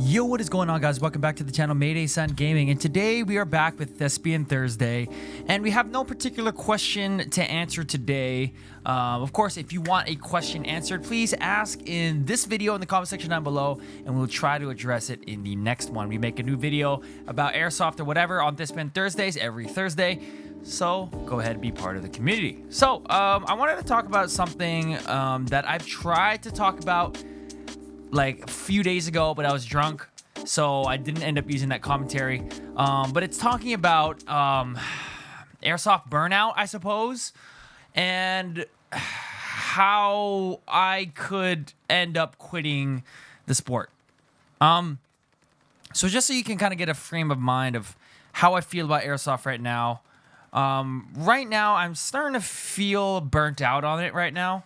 Yo, what is going on, guys? Welcome back to the channel Mayday Sun Gaming, and today we are back with Thespian Thursday, and we have no particular question to answer today. Of course, if you want a question answered, please ask in this video in the comment section down below, and we'll try to address it in the next one. We make a new video about Airsoft or whatever on Thespian Thursdays every Thursday, so go ahead and be part of the community. So, I wanted to talk about something that I've tried to talk about like a few days ago, but I was drunk, so I didn't end up using that commentary. But it's talking about Airsoft Burnout, I suppose, and how I could end up quitting the sport. So just so you can kind of get a frame of mind of how I feel about Airsoft right now. Right now, I'm starting to feel burnt out on it right now.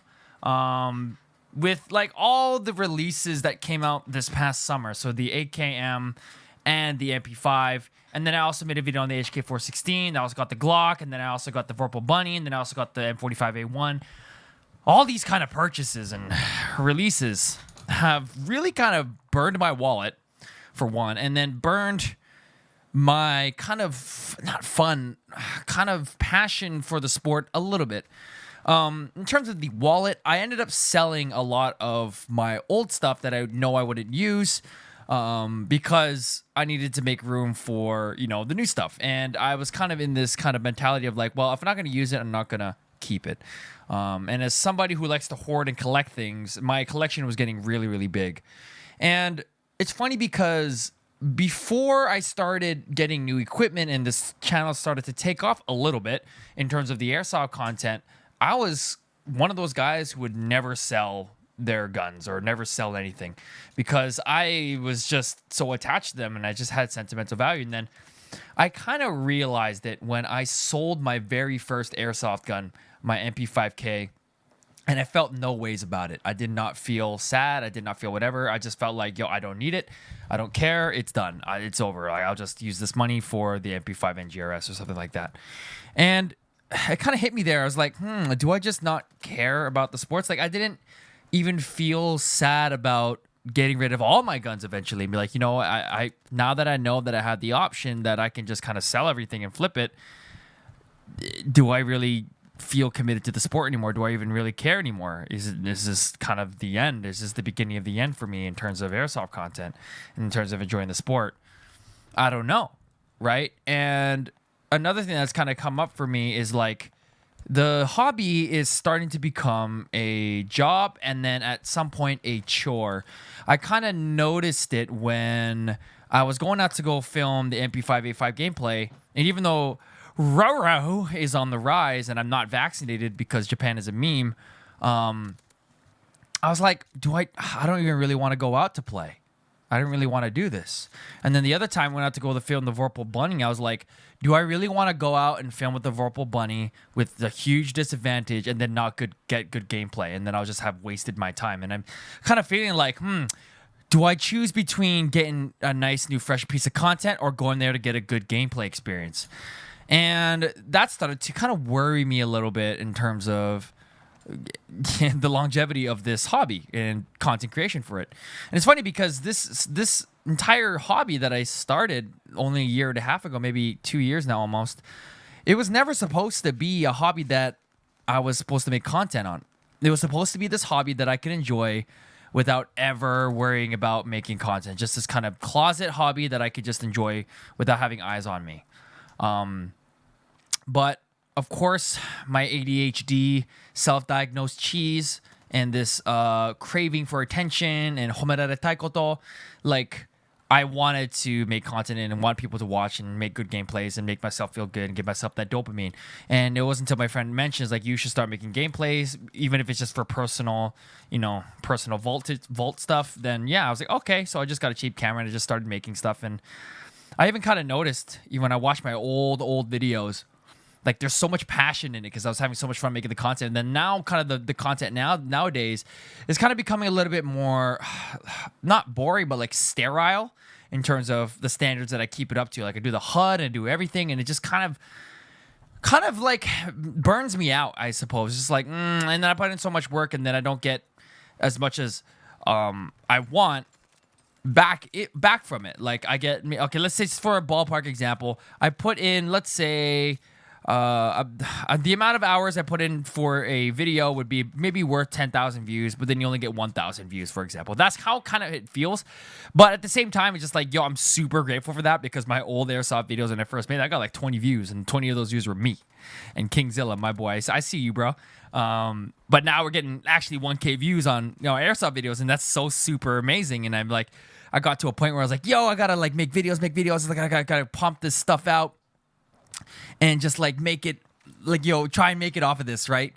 With like all the releases that came out this past summer, so the AKM and the MP5, and then I also made a video on the HK416. I also got the Glock, and then I also got the Vorpal Bunny, and then I also got the M45A1. All these kind of purchases and releases have really kind of burned my wallet, for one, and then burned my kind of, not fun, kind of passion for the sport a little bit. In terms of the wallet, I ended up selling a lot of my old stuff that I know I wouldn't use because I needed to make room for, you know, the new stuff. And I was kind of in this kind of mentality of like, well, if I'm not going to use it, I'm not going to keep it. And as somebody who likes to hoard and collect things, my collection was getting really, really big. And it's funny because before I started getting new equipment and this channel started to take off a little bit in terms of the Airsoft content, I was one of those guys who would never sell their guns or never sell anything because I was just so attached to them and I just had sentimental value. And then I kind of realized that when I sold my very first Airsoft gun, my MP5K, and I felt no ways about it. I did not feel sad. I did not feel whatever. I just felt like, yo, I don't need it. I don't care. It's done. It's over. I'll just use this money for the MP5 NGRS or something like that. And it kind of hit me there. I was like, do I just not care about the sports? Like, I didn't even feel sad about getting rid of all my guns eventually. And be like, you know, I now that I know that I had the option that I can just kind of sell everything and flip it, do I really feel committed to the sport anymore? Do I even really care anymore? Is this kind of the end? Is this the beginning of the end for me in terms of Airsoft content, in terms of enjoying the sport? I don't know, right? And another thing that's kind of come up for me is like the hobby is starting to become a job and then at some point a chore. I kind of noticed it when I was going out to go film the MP5A5 gameplay, and even though Roro is on the rise and I'm not vaccinated because Japan is a meme, I was like, I don't even really want to go out to play. I didn't really want to do this. And then the other time I went out to go to film the Vorpal Bunny, I was like, do I really want to go out and film with the Vorpal Bunny with the huge disadvantage and then not get good gameplay? And then I'll just have wasted my time. And I'm kind of feeling like, do I choose between getting a nice new fresh piece of content or going there to get a good gameplay experience? And that started to kind of worry me a little bit in terms of the longevity of this hobby and content creation for it. And it's funny because this entire hobby that I started only a year and a half ago, maybe 2 years now almost, it was never supposed to be a hobby that I was supposed to make content on. It was supposed to be this hobby that I could enjoy without ever worrying about making content. Just this kind of closet hobby that I could just enjoy without having eyes on me. But of course, my ADHD, self-diagnosed cheese, and this craving for attention and homeraretai koto, like I wanted to make content and want people to watch and make good gameplays and make myself feel good and give myself that dopamine. And it wasn't until my friend mentions like you should start making gameplays, even if it's just for personal, personal vault stuff. Then yeah, I was like, okay. So I just got a cheap camera and I just started making stuff. And I even kind of noticed, even when I watched my old videos, like there's so much passion in it because I was having so much fun making the content. And then now kind of the content nowadays is kind of becoming a little bit more, not boring, but like sterile in terms of the standards that I keep it up to. Like I do the HUD and I do everything. And it just kind of like burns me out, I suppose. Just like, and then I put in so much work and then I don't get as much as I want back from it. Like I get, okay, let's say for a ballpark example, I put in, let's say, the amount of hours I put in for a video would be maybe worth 10,000 views, but then you only get 1,000 views, for example. That's how kind of it feels. But at the same time, it's just like, yo, I'm super grateful for that, because my old Airsoft videos when I first made, I got like 20 views, and 20 of those views were me and Kingzilla, my boy. I see you, bro. But now we're getting actually 1K views on, you know, Airsoft videos, and that's so super amazing. And I'm like, I got to a point where I was like, yo, I gotta like make videos. Like I gotta pump this stuff out and just like make it, like, yo, try and make it off of this, right?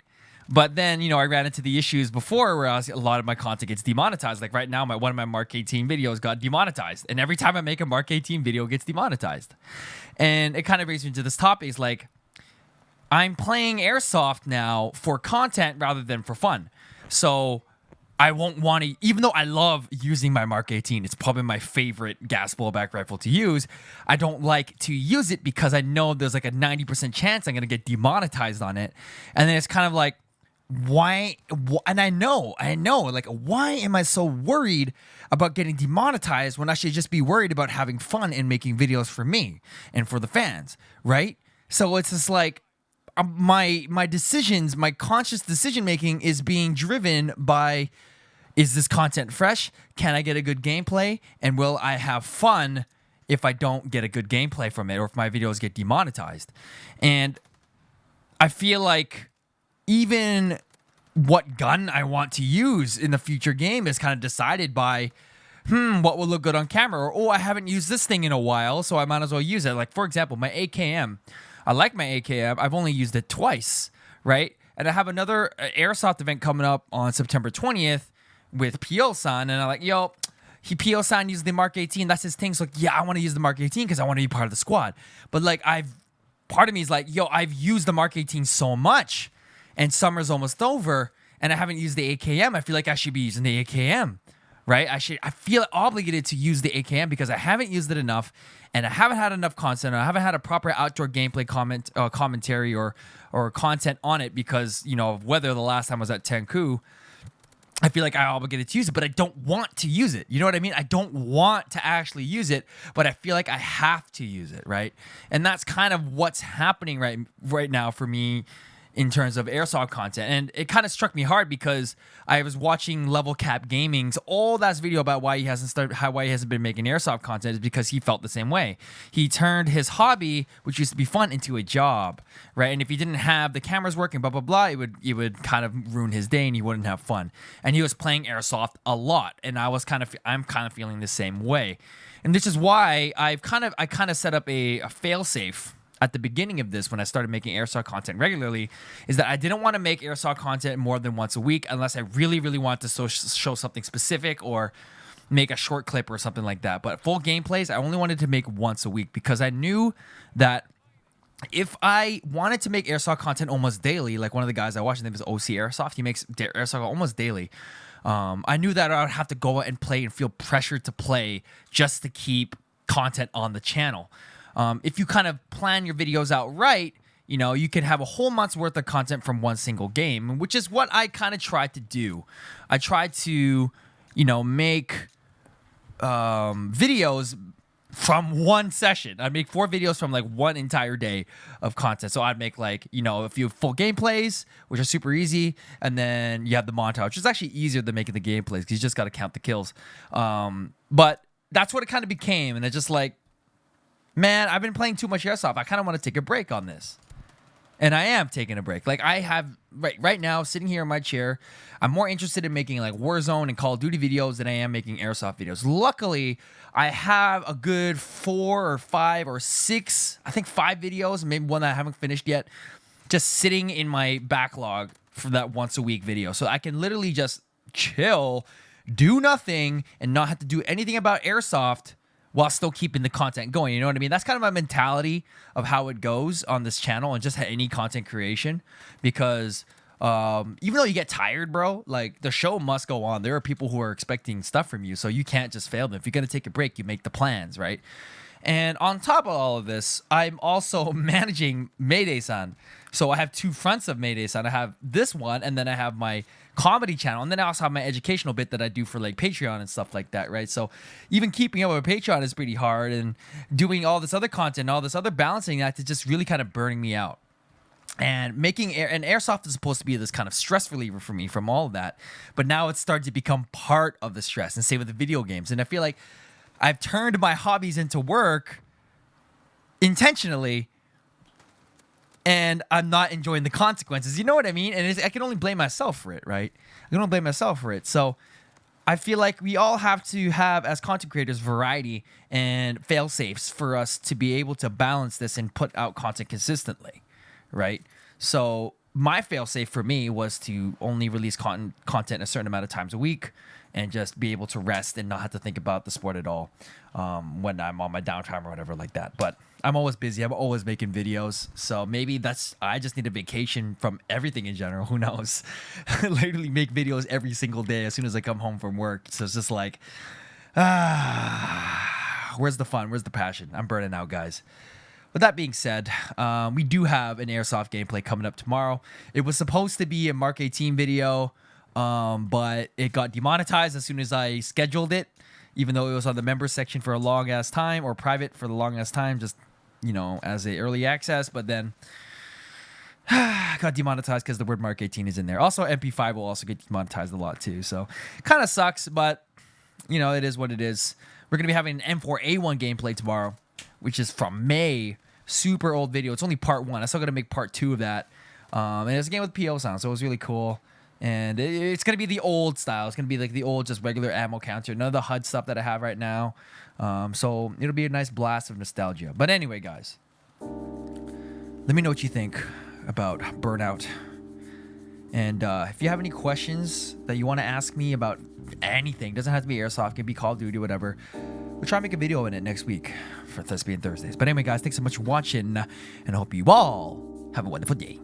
But then, you know, I ran into the issues before where a lot of my content gets demonetized. Like right now, one of my Mark 18 videos got demonetized, and every time I make a Mark 18 video, it gets demonetized. And it kind of brings me to this topic. Is like, I'm playing Airsoft now for content rather than for fun. So I won't want to, even though I love using my Mark 18, it's probably my favorite gas blowback rifle to use, I don't like to use it because I know there's like a 90% chance I'm going to get demonetized on it. And then it's kind of like, why? And I know, like, why am I so worried about getting demonetized when I should just be worried about having fun and making videos for me and for the fans, right? So it's just like, my decisions, my conscious decision making is being driven by, is this content fresh? Can I get a good gameplay? And will I have fun if I don't get a good gameplay from it, or if my videos get demonetized? And I feel like even what gun I want to use in the future game is kind of decided by, what will look good on camera? Or, oh, I haven't used this thing in a while, so I might as well use it. Like, for example, my AKM. I like my AKM. I've only used it twice, right? And I have another Airsoft event coming up on September 20th with Pio-san, and I'm like, yo, Pio-san used the Mark 18. That's his thing. So like, yeah, I want to use the Mark 18 because I want to be part of the squad. But like, part of me is like, yo, I've used the Mark 18 so much, and summer's almost over, and I haven't used the AKM. I feel like I should be using the AKM, right? I feel obligated to use the AKM because I haven't used it enough, and I haven't had enough content. I haven't had a proper outdoor gameplay commentary or content on it because, you know, of whether the last time I was at Tenku. I feel like I'm obligated to use it, but I don't want to use it. You know what I mean? I don't want to actually use it, but I feel like I have to use it, right? And that's kind of what's happening right now for me in terms of Airsoft content. And it kind of struck me hard because I was watching Levelcap Gaming's old last video about why he hasn't been making Airsoft content, is because he felt the same way. He turned his hobby, which used to be fun, into a job, right? And if he didn't have the cameras working, blah, blah, blah, it would kind of ruin his day and he wouldn't have fun. And he was playing Airsoft a lot. And I'm kind of feeling the same way. And this is why I kind of set up a fail-safe at the beginning of this, when I started making Airsoft content regularly, is that I didn't want to make Airsoft content more than once a week unless I really, really wanted to show something specific or make a short clip or something like that. But full gameplays, I only wanted to make once a week because I knew that if I wanted to make Airsoft content almost daily, like one of the guys I watch, his name is OC Airsoft, he makes Airsoft almost daily. I knew that I would have to go out and play and feel pressured to play just to keep content on the channel. If you kind of plan your videos out right, you know, you can have a whole month's worth of content from one single game, which is what I kind of tried to do. I tried to, you know, make videos from one session. I'd make 4 videos from like one entire day of content. So I'd make like, you know, a few full gameplays, which are super easy. And then you have the montage, which is actually easier than making the gameplays because you just got to count the kills. But that's what it kind of became. And it's just like, man, I've been playing too much Airsoft. I kind of want to take a break on this. And I am taking a break. Like I have right now, sitting here in my chair, I'm more interested in making like Warzone and Call of Duty videos than I am making Airsoft videos. Luckily, I have a good 4 or 5 or 6, I think 5 videos, maybe one that I haven't finished yet, just sitting in my backlog for that once a week video. So I can literally just chill, do nothing, and not have to do anything about Airsoft while still keeping the content going. You know what I mean? That's kind of my mentality of how it goes on this channel and just any content creation. Because even though you get tired, bro, like the show must go on. There are people who are expecting stuff from you, so you can't just fail them. If you're going to take a break, you make the plans, right? And on top of all of this, I'm also managing Mayday-san. So I have two fronts of Mayday-san. I have this one, and then I have my comedy channel, and then I also have my educational bit that I do for like Patreon and stuff like that, right? So even keeping up with Patreon is pretty hard, and doing all this other content, all this other balancing act is just really kind of burning me out. And making and Airsoft is supposed to be this kind of stress reliever for me from all of that, but now it's starting to become part of the stress. And same with the video games. And I feel like I've turned my hobbies into work intentionally, and I'm not enjoying the consequences. You know what I mean? And I can only blame myself for it, right? I can only blame myself for it. So I feel like we all have to have, as content creators, variety and fail safes for us to be able to balance this and put out content consistently, right? So my fail safe for me was to only release content a certain amount of times a week, and just be able to rest and not have to think about the sport at all when I'm on my downtime or whatever like that. But I'm always busy. I'm always making videos. So maybe I just need a vacation from everything in general. Who knows? Literally make videos every single day as soon as I come home from work. So it's just like, where's the fun? Where's the passion? I'm burning out, guys. With that being said, we do have an Airsoft gameplay coming up tomorrow. It was supposed to be a Mark 18 video, but it got demonetized as soon as I scheduled it, even though it was on the members section for a long ass time, or private for the long ass time, just, you know, as a early access. But then got demonetized because the word Mark 18 is in there. Also, MP5 will also get demonetized a lot too. So kind of sucks, but you know, it is what it is. We're going to be having an M4A1 gameplay tomorrow, which is from May. Super old video. It's only part 1. I still got to make part 2 of that. And it's a game with PO sound, so it was really cool. And it's going to be the old style. It's going to be like the old, just regular ammo counter. None of the HUD stuff that I have right now. So it'll be a nice blast of nostalgia. But anyway, guys, let me know what you think about Burnout. And if you have any questions that you want to ask me about anything, doesn't have to be Airsoft, it can be Call of Duty, whatever. We'll try and make a video in it next week for Thespian Thursdays. But anyway, guys, thanks so much for watching, and I hope you all have a wonderful day.